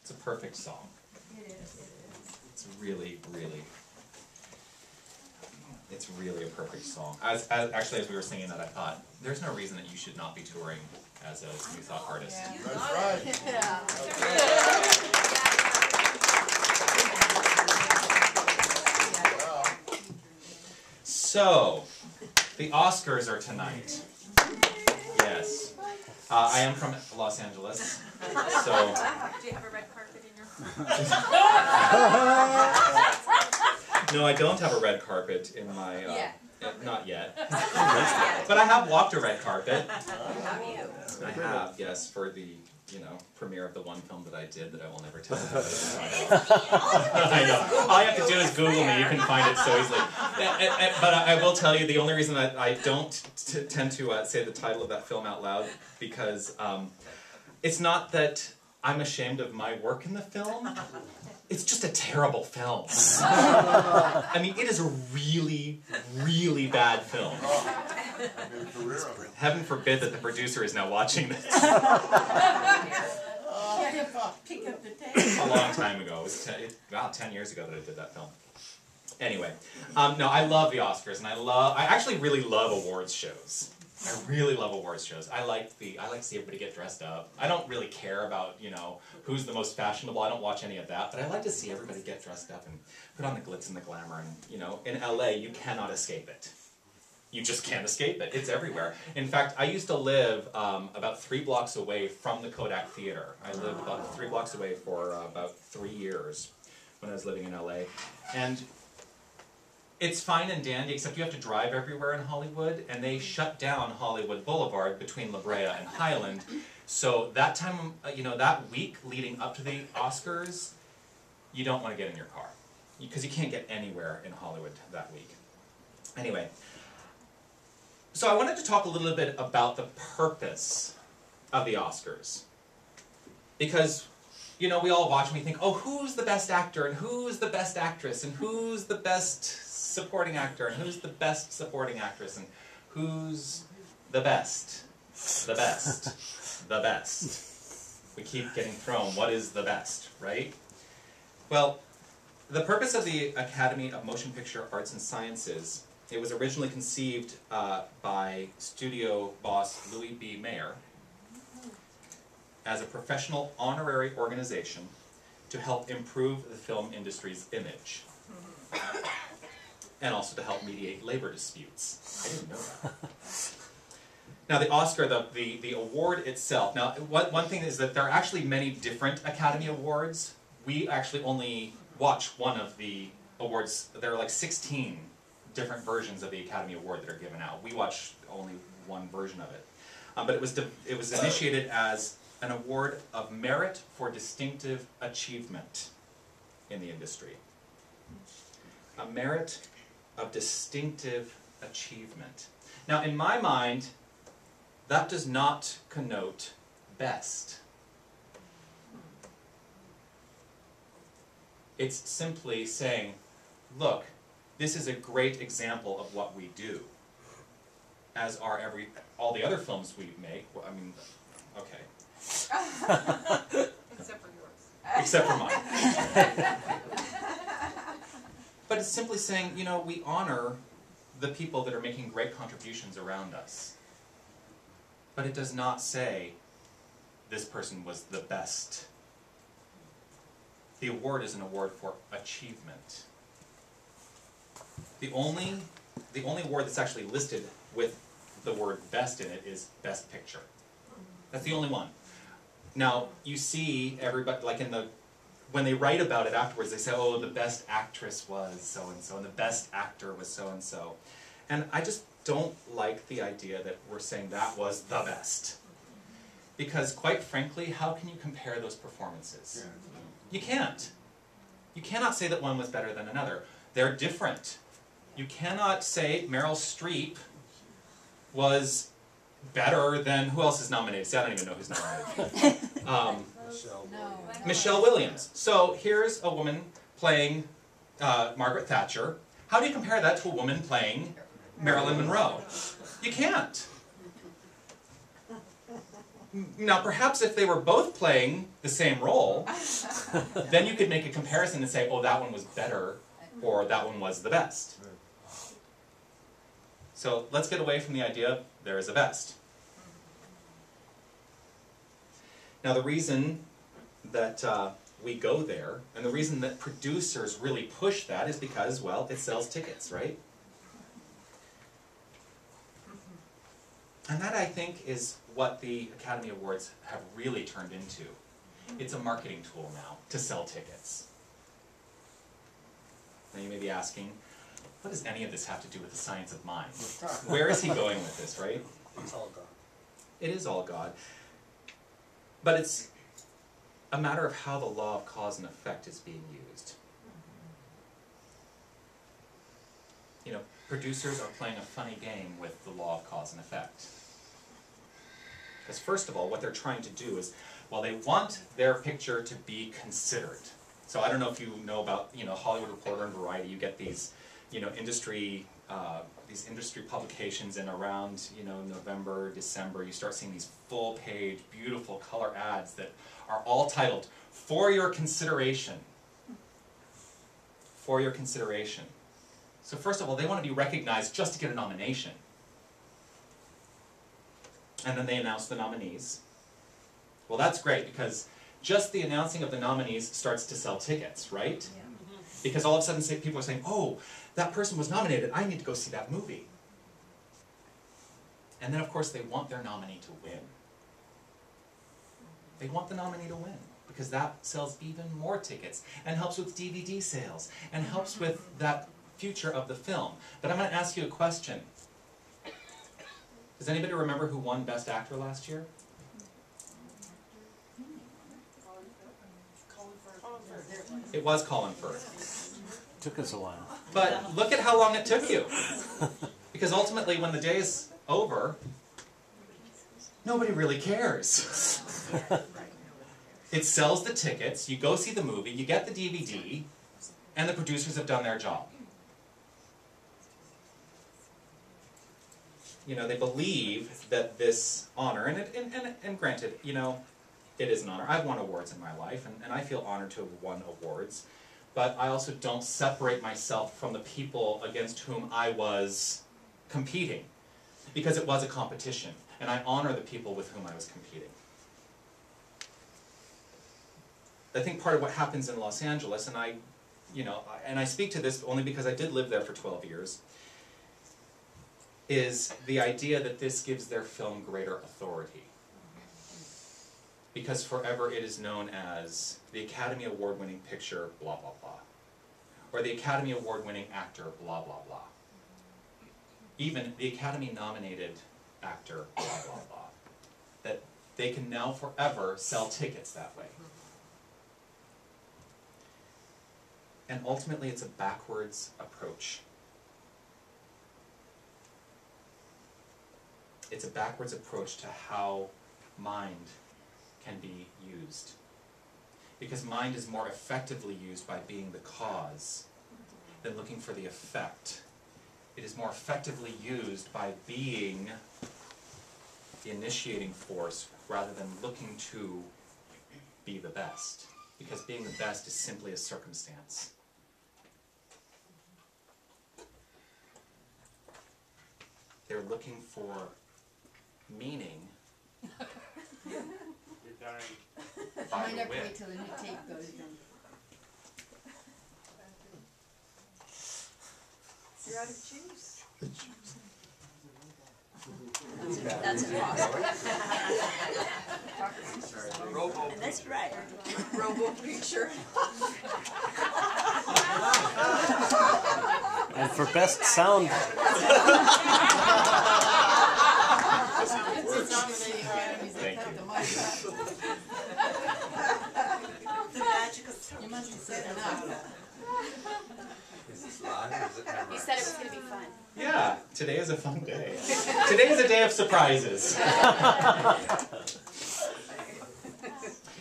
It's a perfect song. It is. It's really, really, it's really a perfect song. Actually, as we were singing that, I thought, there's no reason that you should not be touring as a New Thought artist. Yeah. That's right. Yeah. So, the Oscars are tonight. Yes. I am from Los Angeles, so... Do you have a red carpet in your home? No, I don't have a red carpet in my... Yeah. Not yet. But I have walked a red carpet. Have you? I have, yes, for the, premiere of the one film that I did that I will never tell you. I know. All you have to do is Google me. You can find it so easily. But I will tell you, the only reason that I don't tend to say the title of that film out loud, because it's not that I'm ashamed of my work in the film. It's just a terrible film. I mean, it is a really, really bad film. Heaven forbid that the producer is now watching this. Pick up the tape. A long time ago. It was about 10 years ago that I did that film. Anyway, no, I love the Oscars, and I actually really love awards shows. I really love awards shows. I like to see everybody get dressed up. I don't really care about, who's the most fashionable. I don't watch any of that, but I like to see everybody get dressed up and put on the glitz and the glamour. And, in LA, you cannot escape it. You just can't escape it. It's everywhere. In fact, I used to live about 3 blocks away from the Kodak Theater. I lived about 3 blocks away for about 3 years when I was living in LA. And it's fine and dandy, except you have to drive everywhere in Hollywood, and they shut down Hollywood Boulevard between La Brea and Highland. So that time, that week leading up to the Oscars, you don't want to get in your car, because you can't get anywhere in Hollywood that week. Anyway, so I wanted to talk a little bit about the purpose of the Oscars. Because, we all watch and we think, oh, who's the best actor, and who's the best actress, and who's the best supporting actor, and who's the best supporting actress, and who's the best, the best, the best. We keep getting thrown, what is the best, right? Well, the purpose of the Academy of Motion Picture Arts and Sciences, it was originally conceived by studio boss Louis B. Mayer as a professional honorary organization to help improve the film industry's image. And also to help mediate labor disputes. I didn't know that. Now the Oscar, the award itself, now one thing is that there are actually many different Academy Awards. We actually only watch one of the awards. There are like 16 different versions of the Academy Award that are given out. We watch only one version of it. But it was initiated as an award of merit for distinctive achievement in the industry. A merit of distinctive achievement. Now, in my mind, that does not connote best. It's simply saying, look, this is a great example of what we do, as are all the other films we make. Well, I mean, okay. Except for yours. Except for mine. But it's simply saying, we honor the people that are making great contributions around us. But it does not say, this person was the best. The award is an award for achievement. The only award that's actually listed with the word best in it is Best Picture. That's the only one. Now, you see everybody, like when they write about it afterwards, they say, oh, the best actress was so-and-so, and the best actor was so-and-so. And I just don't like the idea that we're saying that was the best. Because, quite frankly, how can you compare those performances? You can't. You cannot say that one was better than another. They're different. You cannot say Meryl Streep was better than, who else is nominated? See, I don't even know who's nominated. Michelle Williams. So here's a woman playing Margaret Thatcher. How do you compare that to a woman playing Marilyn Monroe? You can't. Now, perhaps if they were both playing the same role, then you could make a comparison and say, oh, that one was better, or that one was the best. So let's get away from the idea there is a best. Now, the reason that we go there, and the reason that producers really push that is because, well, it sells tickets, right? And that, I think, is what the Academy Awards have really turned into. It's a marketing tool now to sell tickets. Now you may be asking, what does any of this have to do with the science of mind? Where is he going with this, right? It's all God. It is all God. But it's a matter of how the law of cause and effect is being used. You know, producers are playing a funny game with the law of cause and effect. Because first of all, what they're trying to do is, well, they want their picture to be considered. So I don't know if you know about, Hollywood Reporter and Variety. You get these, industry publications, and around, November, December, you start seeing these full-page, beautiful color ads that are all titled, "For Your Consideration." For your consideration. So first of all, they want to be recognized just to get a nomination. And then they announce the nominees. Well, that's great, because just the announcing of the nominees starts to sell tickets, right? Yeah. Because all of a sudden people are saying, oh, that person was nominated, I need to go see that movie. And then, of course, they want their nominee to win. They want the nominee to win, because that sells even more tickets, and helps with DVD sales, and helps with that future of the film. But I'm going to ask you a question. Does anybody remember who won Best Actor last year? It was Colin Firth. Took us a while. But look at how long it took you. Because ultimately, when the day is over, nobody really cares. It sells the tickets, you go see the movie, you get the DVD, and the producers have done their job. They believe that this honor, and granted, it is an honor. I've won awards in my life, and I feel honored to have won awards. But I also don't separate myself from the people against whom I was competing, because it was a competition, and I honor the people with whom I was competing. I think part of what happens in Los Angeles, and I speak to this only because I did live there for 12 years, is the idea that this gives their film greater authority. Because forever it is known as the Academy Award-winning picture, blah, blah, blah. Or the Academy Award-winning actor, blah, blah, blah. Even the Academy-nominated actor, blah, blah, blah. That they can now forever sell tickets that way. And ultimately it's a backwards approach. It's a backwards approach to how mind can be used. Because mind is more effectively used by being the cause than looking for the effect. It is more effectively used by being the initiating force rather than looking to be the best. Because being the best is simply a circumstance. They're looking for meaning I might have to wait till the new tape goes in. You're out of juice. That's impossible. And that's right. Robo preacher. And for best sound, Thank you. The magic of You must have said enough. Is this live or is it memorized? You said it was going to be fun. Yeah, today is a fun day. Today is a day of surprises.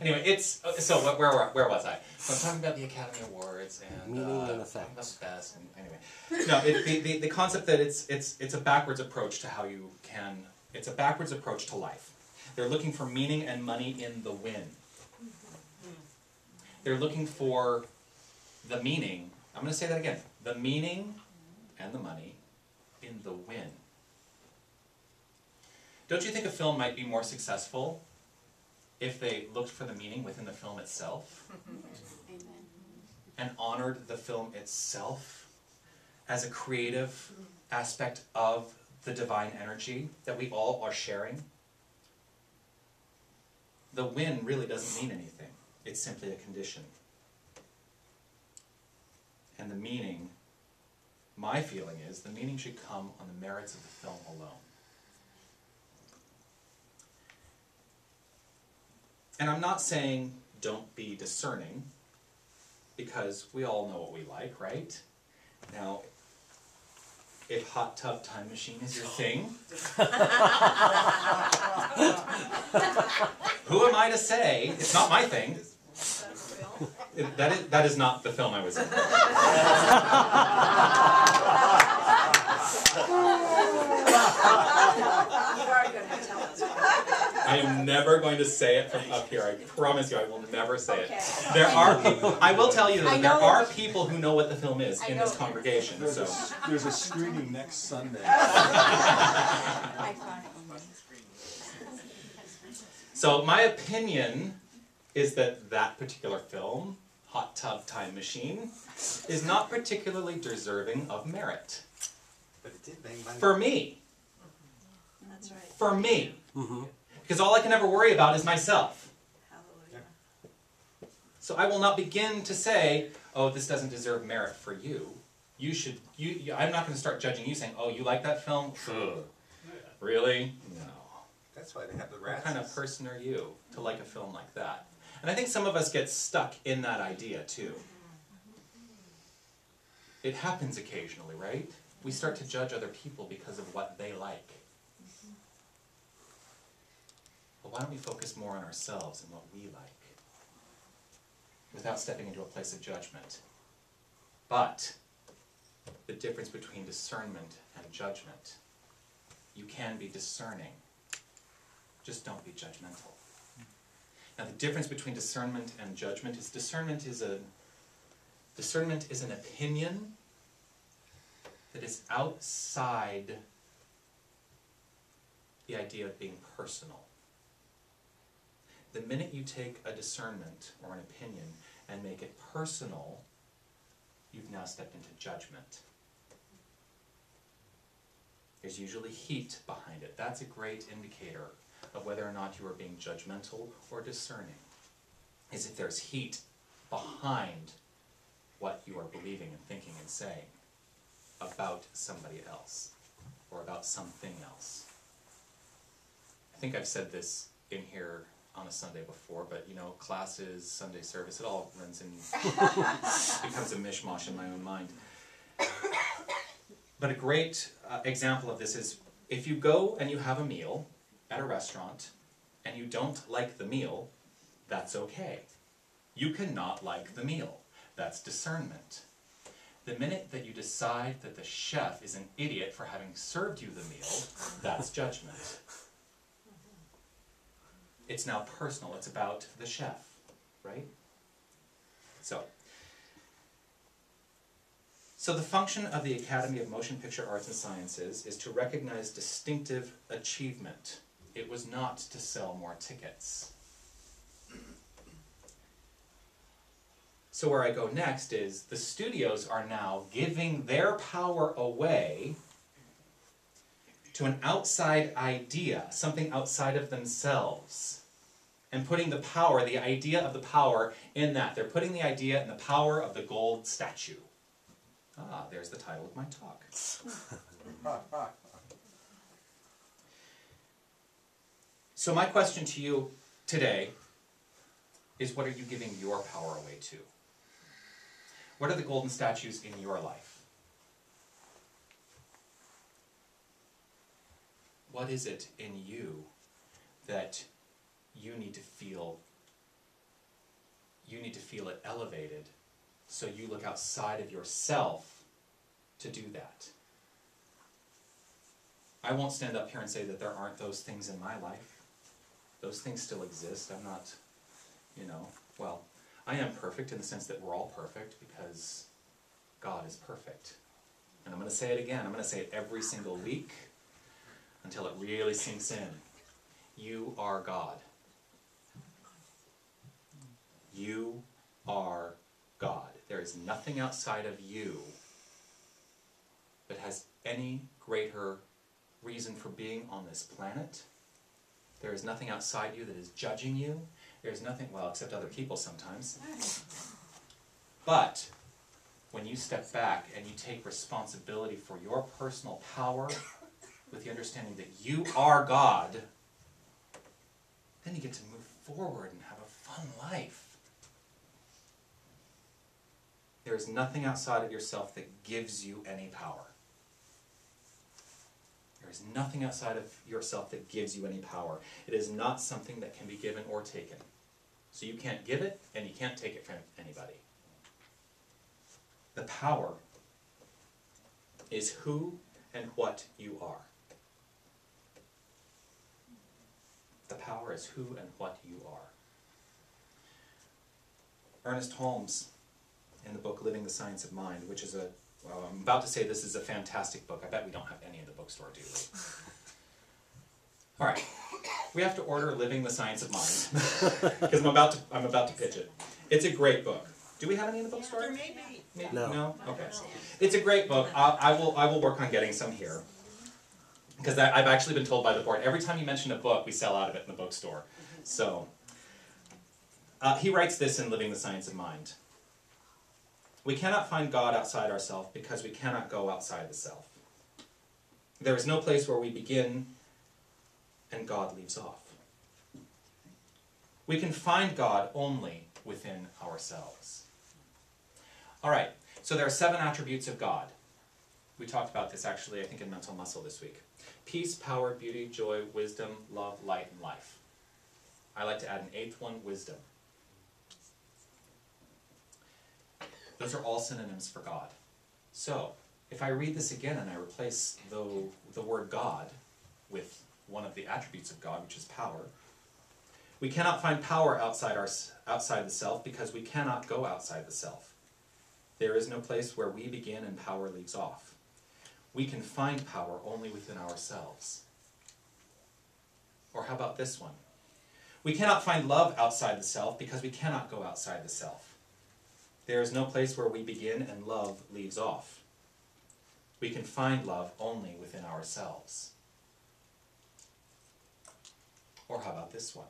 Anyway, so where was I? So I'm talking about the Academy Awards and meaning and effect. About the best. And anyway, no, the concept that it's a backwards approach to how you can. It's a backwards approach to life. They're looking for meaning and money in the win. They're looking for the meaning. I'm going to say that again. The meaning and the money in the win. Don't you think a film might be more successful if they looked for the meaning within the film itself? Amen. And honored the film itself as a creative aspect of the divine energy that we all are sharing? The win really doesn't mean anything. It's simply a condition. And the meaning, my feeling is, the meaning should come on the merits of the film alone. And I'm not saying don't be discerning, because we all know what we like, right? Now, if Hot Tub Time Machine is your thing, who am I to say? It's not my thing. That is not the film I was in. I am never going to say it from up here. I promise you, I will never say it. There are people, I will tell you that there are people who know what the film is in this congregation. So. There's a screening next Sunday. So my opinion is that that particular film, Hot Tub Time Machine, is not particularly deserving of merit. But it did make money. For me. That's right. For me. Because all I can ever worry about is myself. Hallelujah. So I will not begin to say, oh, this doesn't deserve merit for you. You should, I'm not going to start judging you saying, oh, you like that film? Ugh. Really? No. That's why they have the What rats. kind of person are you to like a film like that? And I think some of us get stuck in that idea too. It happens occasionally, right? We start to judge other people because of what they like. But why don't we focus more on ourselves and what we like, without stepping into a place of judgment? But the difference between discernment and judgment, you can be discerning, just don't be judgmental. Now the difference between discernment and judgment is discernment is an opinion that is outside the idea of being personal. The minute you take a discernment or an opinion and make it personal, you've now stepped into judgment. There's usually heat behind it. That's a great indicator of whether or not you are being judgmental or discerning, is if there's heat behind what you are believing and thinking and saying about somebody else or about something else. I think I've said this in here on a Sunday before, but you know, classes, Sunday service, it all runs in, becomes a mishmash in my own mind. But a great example of this is if you go and you have a meal at a restaurant and you don't like the meal, that's okay. You cannot like the meal. That's discernment. The minute that you decide that the chef is an idiot for having served you the meal, that's judgment. It's now personal. It's about the chef, right? So the function of the Academy of Motion Picture Arts and Sciences is to recognize distinctive achievement. It was not to sell more tickets. So where I go next is the studios are now giving their power away to an outside idea, something outside of themselves, and putting the power, the idea of the power in that. They're putting the idea in the power of the gold statue. Ah, there's the title of my talk. So my question to you today is, what are you giving your power away to? What are the golden statues in your life? What is it in you that you need to feel it elevated, so you look outside of yourself to do that? I won't stand up here and say that there aren't those things in my life. Those things still exist. I'm not, well, I am perfect in the sense that we're all perfect because God is perfect. And I'm going to say it again. I'm going to say it every single week until it really sinks in. You are God. You are God. There is nothing outside of you that has any greater reason for being on this planet. There is nothing outside you that is judging you. There is nothing, well, except other people sometimes. But when you step back and you take responsibility for your personal power with the understanding that you are God, then you get to move forward and have a fun life. There is nothing outside of yourself that gives you any power. There is nothing outside of yourself that gives you any power. It is not something that can be given or taken. So you can't give it and you can't take it from anybody. The power is who and what you are. The power is who and what you are. Ernest Holmes, in the book Living the Science of Mind, which is well, I'm about to say this is a fantastic book. I bet we don't have any in the bookstore, do we? All right. We have to order Living the Science of Mind because I'm about to pitch it. It's a great book. Do we have any in the bookstore? There may be. No. Okay. It's a great book. I will work on getting some here. Because I've actually been told by the board, every time you mention a book, we sell out of it in the bookstore. So, he writes this in Living the Science of Mind. We cannot find God outside ourselves because we cannot go outside the self. There is no place where we begin and God leaves off. We can find God only within ourselves. All right, so there are 7 attributes of God. We talked about this actually, I think, in Mental Muscle this week. Peace, power, beauty, joy, wisdom, love, light, and life. I like to add an 8th one, wisdom. Those are all synonyms for God. So, if I read this again and I replace the word God with one of the attributes of God, which is power, we cannot find power outside the self because we cannot go outside the self. There is no place where we begin and power leaves off. We can find power only within ourselves. Or how about this one? We cannot find love outside the self because we cannot go outside the self. There is no place where we begin and love leaves off. We can find love only within ourselves. Or how about this one?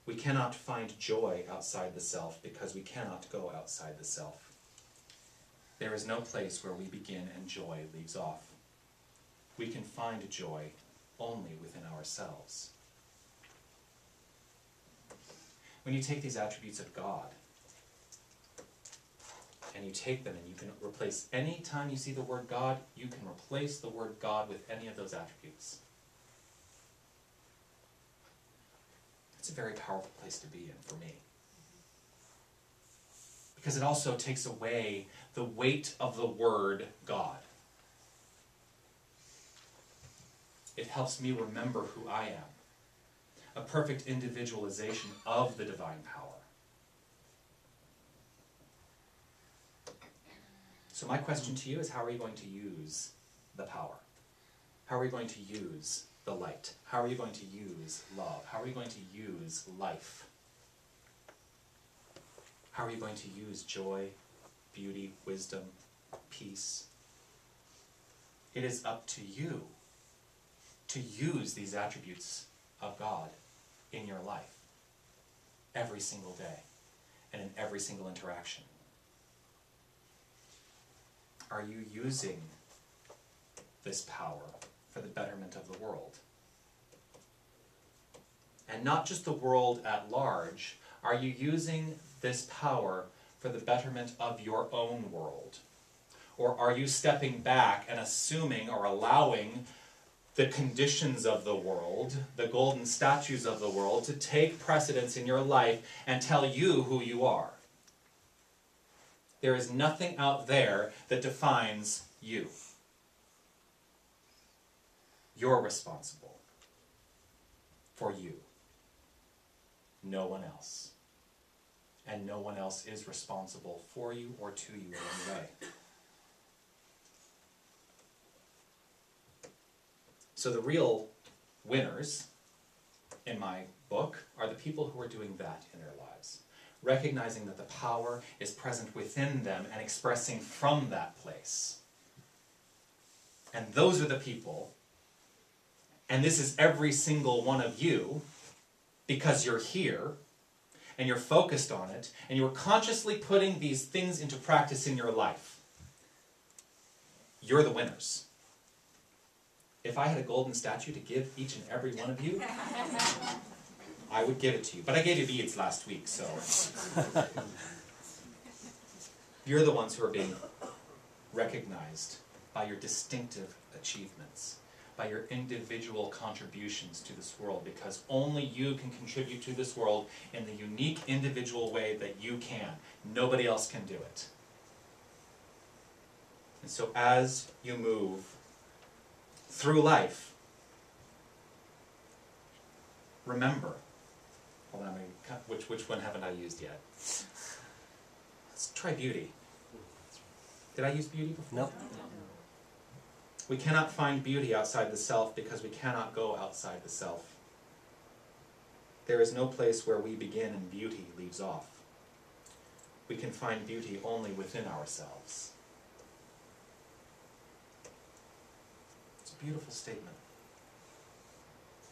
We cannot find joy outside the self because we cannot go outside the self. There is no place where we begin and joy leaves off. We can find joy only within ourselves. When you take these attributes of God, and you take them and you can replace, any time you see the word God, you can replace the word God with any of those attributes. It's a very powerful place to be in for me. Because it also takes away the weight of the word God. It helps me remember who I am. A perfect individualization of the divine power. So my question to you is, how are you going to use the power? How are you going to use the light? How are you going to use love? How are you going to use life? How are you going to use joy, beauty, wisdom, peace? It is up to you to use these attributes of God in your life every single day and in every single interaction. Are you using this power for the betterment of the world? And not just the world at large. Are you using this power for the betterment of your own world? Or are you stepping back and assuming or allowing the conditions of the world, the golden statues of the world, to take precedence in your life and tell you who you are? There is nothing out there that defines you. You're responsible for you. No one else. And no one else is responsible for you or to you in any way. So the real winners in my book are the people who are doing that in their lives, recognizing that the power is present within them and expressing from that place. And those are the people, and this is every single one of you, because you're here, and you're focused on it, and you're consciously putting these things into practice in your life. You're the winners. If I had a golden statue to give each and every one of you, I would give it to you. But I gave you beads last week, so... You're the ones who are being recognized by your distinctive achievements, by your individual contributions to this world, because only you can contribute to this world in the unique individual way that you can. Nobody else can do it. And so as you move through life, remember, hold on, which one haven't I used yet? Let's try beauty. Did I use beauty before? No. We cannot find beauty outside the self because we cannot go outside the self. There is no place where we begin and beauty leaves off. We can find beauty only within ourselves. It's a beautiful statement.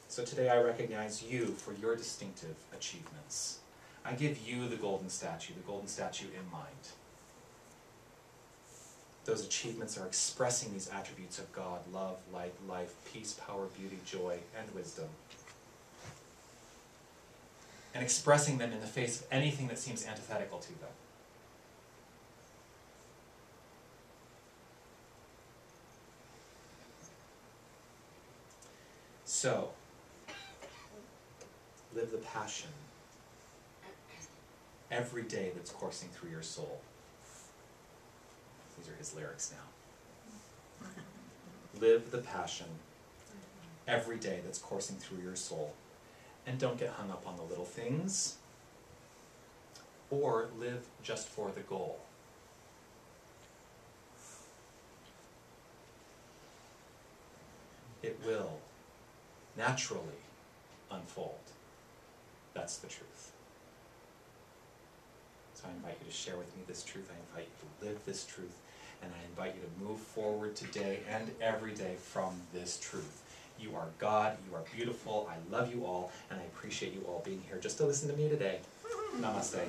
So today I recognize you for your distinctive achievements. I give you the golden statue in mind. Those achievements are expressing these attributes of God: love, light, life, peace, power, beauty, joy, and wisdom. And expressing them in the face of anything that seems antithetical to them. So, live the passion every day that's coursing through your soul. These are his lyrics now. Live the passion every day that's coursing through your soul. And don't get hung up on the little things. Or live just for the goal. It will naturally unfold. That's the truth. So I invite you to share with me this truth. I invite you to live this truth. And I invite you to move forward today and every day from this truth. You are God, you are beautiful, I love you all, and I appreciate you all being here just to listen to me today. Namaste.